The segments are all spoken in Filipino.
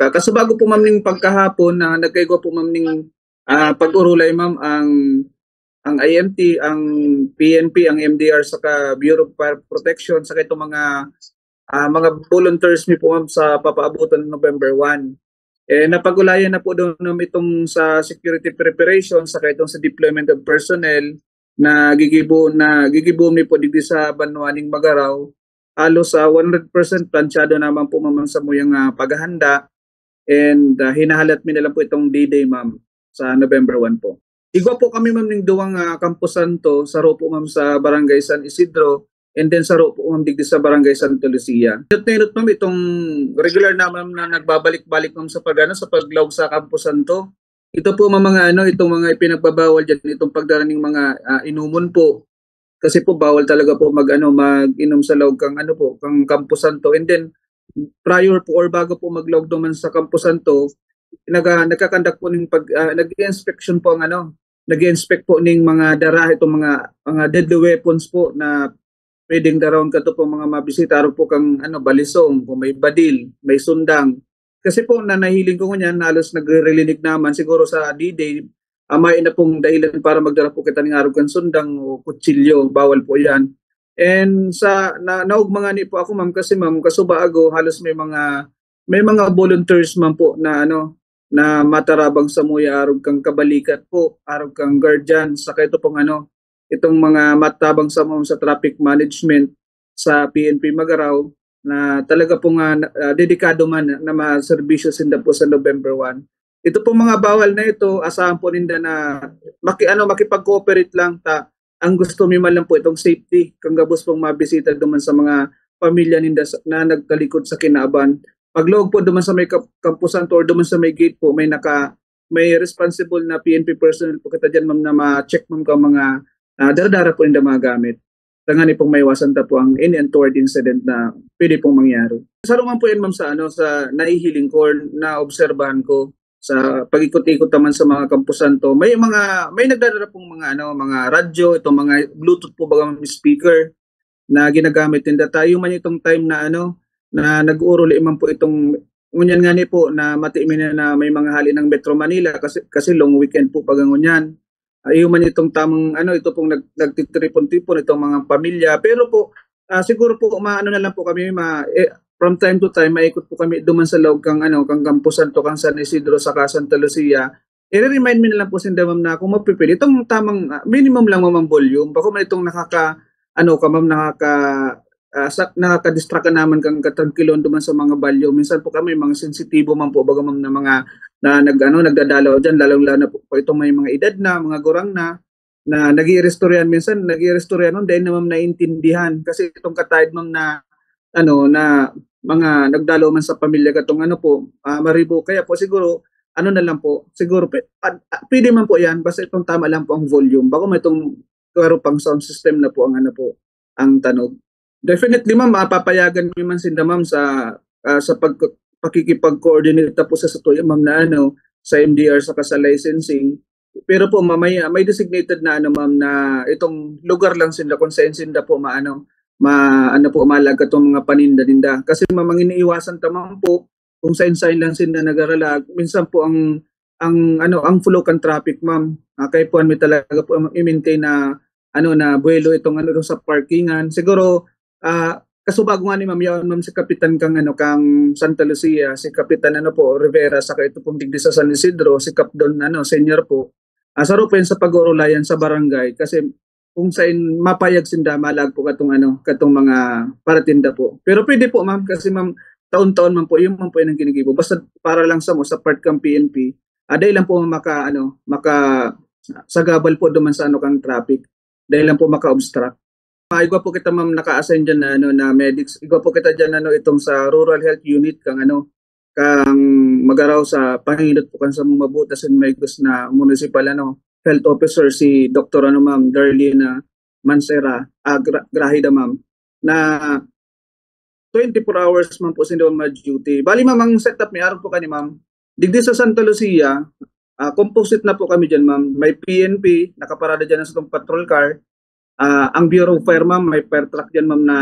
Kaso bago po ma'am ning pagkahapon na nagkaigo po ma'am ning pag-urulay ma'am ang IMT, ang PNP, ang MDR saka Bureau of Fire Protection saka itong mga volunteers mi po ma'am sa papaabutan ng November 1. Napag-ulayan na po doon itong sa security preparation saka itong sa deployment of personnel na gigibo mi po dito sa Banwaning Magaraw. Halos sa 100% planchado naman po ma'am sa muyang paghahanda and hinahalat mi na lang po itong D-Day ma'am sa November 1 po. Igwa po kami ma'am ning duwang kampusan to sa ro po ma'am sa Barangay San Isidro and then sa ro po ma'am digdi sa Barangay Santa Lucia. Not ma'am itong regular na ma'am na nagbabalik-balik ma'am sa sa paglawg sa kampusan to. Ito po mga itong mga ipinagbabawal diyan itong pagdaraning mga inumon po. Kasi po bawal talaga po mag-inom sa lawg kang kang kampusan to. And then prior po or bago po maglawg naman sa kampusan to, nagkakandak po ning nag-inspection po ang nag-inspect po ning mga dara itong mga deadly weapons po na pwedeng darawon kato po mga mabisita aro po kang balisong, kung may badil, may sundang. Kasi po nahiling ko niyan halos nagre-relinig naman siguro sa D-Day may na pong dahilan para magdara po kita ng araw kang sundang o kutsilyo, bawal po 'yan. And sa naugmanga ni po ako ma'am kasi ma'am kasubaago halos may mga volunteers ma'am po na na matarabang sa muya arog kang kabalikat po, arog kang guardian, saka ito pong itong mga matabang sa traffic management sa PNP Magaraw na talaga pong dedikado man na maserbisyo sinda po sa November 1. Ito pong mga bawal na ito, asahan po ninda na makipag-cooperate lang ta. Ang gusto mi man lang po itong safety, kang gabos pong mabisita duman sa mga pamilya ninda na nagkalikod sa Kinaaban. Pagloob po duman sa may kampusan to or duman sa may gate po, may responsible na PNP personnel po kita dyan ma'am na ma-check ma'am ka mga dara-dara po ninda mga gamit. Tangani pong maiwasan ta po ang untoward incident na pwede pong mangyari. Saruman po yan ma'am sa naihiling ko or na-obserbahan ko sa pag-ikot-ikot naman sa mga kampusan to. May nagdadala pong mga radyo, itong mga Bluetooth po baga speaker na ginagamit din tayo man itong time na na nag-uuruli man po itong ngunyan nga ni po na matiimin na may mga hali ng Metro Manila kasi long weekend po pag ngunyan. Ayun man itong tamang ito pong nagtitripon-tipon itong mga pamilya pero po siguro po na lang po kami from time to time maikot po kami duman sa loob kang kang kampusan to kang San Isidro sa Santa Lucia. I-remind me na lang po sinda ma'am na kung mapipili itong tamang minimum lang ma'am volume bako man itong nakaka-distract ka naman kang katangkilon duman sa mga volume. Minsan po kami mga sensitibo man po baga ma'am na mga nagdadalaw diyan lalong-lalo na po itong may mga edad na mga gurang na nag-i-restoryan minsan nag-i-restoryan dahil na ma'am naintindihan kasi itong katayad ma'am na na mga nagdalaw man sa pamilya katong maribo kaya po siguro na lang po siguro pwede man po yan basta itong tama lang po ang volume bako may itong klaro pang sound system na po ang ang tanog. Definitely ma'am mapapayagan mi man sinda ma'am sa pakikipag-coordinate po sa tuyo ma'am na sa MDR sa licensing pero po mamaya may designated na ma'am na itong lugar lang sinda kung saan sinda po malaga itong mga paninda-ninda. Kasi mamang iniiwasan tamang po kung sain-sain lang sila nag-aralag. Minsan po ang flow kan traffic ma'am. Kaya po may talaga po i-maintain na buwelo itong sa parkingan. Siguro kasubago nga ni ma'am yaon ma'am si Kapitan kang Santa Lucia, si Kapitan Rivera saka ito pong digdi sa San Isidro, si Capdon senior po. Saro po yan sa pag-uulayan sa barangay kasi kung saan mapayag sinda malag po katong mga paratinda po. Pero pwede po ma'am kasi ma'am taon-taon man po yung man po yung ginigibo. Basta para lang sa part kang PNP. Dahil lang po maka sagabal po duman sa kang traffic. Dahil lang po maka-obstruct. Igwa po kita ma'am naka-assign diyan na medics. Igwa po kita diyan itong sa rural health unit kang kang Magaraw sa Pangilot po kan sa Mabuta sa Maygos na municipal health officer si Dr. ma'am Darlene Mansera Grahida ma'am na 24 hours man po sila ma-duty. Bali ma'am ang setup ni araw po kani ma'am. Digdi sa Santa Lucia, composite na po kami diyan ma'am. May PNP nakaparada diyan sa patrol car. Ang Bureau of Fire ma'am, may fire truck diyan ma'am na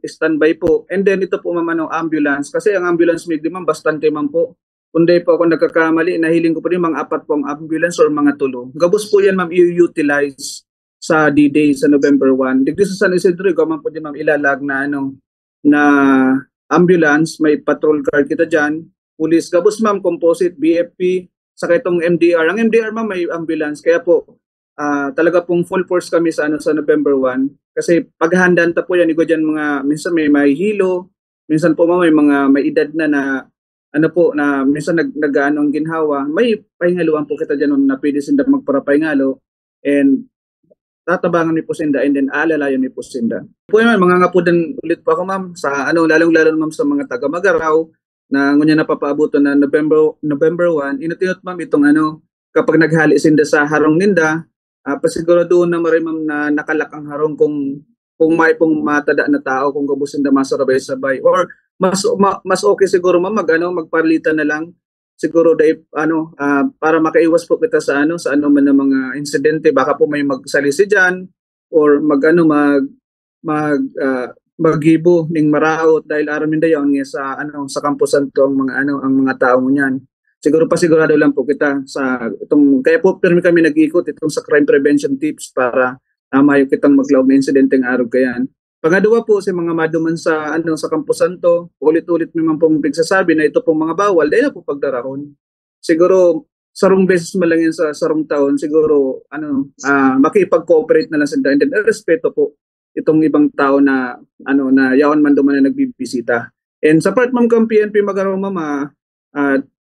standby po. And then ito po ma'am ambulance kasi ang ambulance may di ma'am bastante man po. Kundi po ako nagkakamali, nahiling ko po rin mga 4 po ang ambulance or mga tulo. Gabos po yan ma'am i-utilize sa D-Day sa November 1. Dito sa San Isidro, gaman po din ma'am ilalag na na ambulance, may patrol car kita dyan, police, gabos ma'am, composite, BFP, saka itong MDR. Ang MDR ma'am may ambulance, kaya po talaga pong full force kami sa sa November 1 kasi paghahandaan ta po yan igo diyan mga minsan may hilo, minsan po may mga may edad na na minsan nag-ano ang ginhawa, may pahingaluan po kita diyan na pwede sinda magparapahingalo and tatabangan ni Pusinda and then alalayan ni Pusinda. Po naman mga ngapudan ulit po ako ma'am sa lalong-lalo ma'am sa mga taga Magaraw na ngunya napapaabutan na November 1, inutinot ma'am itong kapag naghali sinda sa harong ninda, pasiguraduhan na maray ma'am na nakalak ang harong kung may pong matada na tao kung gubusin na masarabay-sabay or mas okay siguro ma'am magpalitan na lang siguro dahil para makaiwas po kita sa man ng mga insidente, baka po may magsalisi diyan or maghibo ning maraot dahil aramin dayon sa sa kampusan to ang mga tao niyan. Sigurado lang po kita sa itong kaya po pirmi kami nag-ikot itong sa crime prevention tips para mayo kitang maglaog na insidenteng araw kayan. Pangadua po sa mga maduman sa sa kampusan to, ulit-ulit may man pong pagsasabi na ito pong mga bawal dahil na po pagdarahon. Siguro sarong beses man lang yan sa sarong taon, siguro makipag-cooperate na lang sa and then respeto po itong ibang tao na na yaon man duman na nagbibisita. And sa part ma'am kang PNP Magaraw ma'am,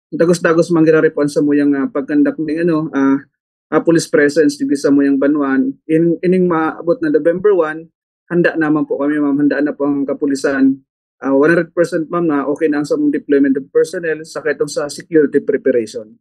dagos-dagos mangira-response sa muyang pagkandak ng police presence dito sa muyang Banwan. Ining maabot na November 1, handa naman po kami ma'am, handa na po ang kapulisan. 100% ma'am na okay na ang sa deployment of personnel sa itong sa security preparation.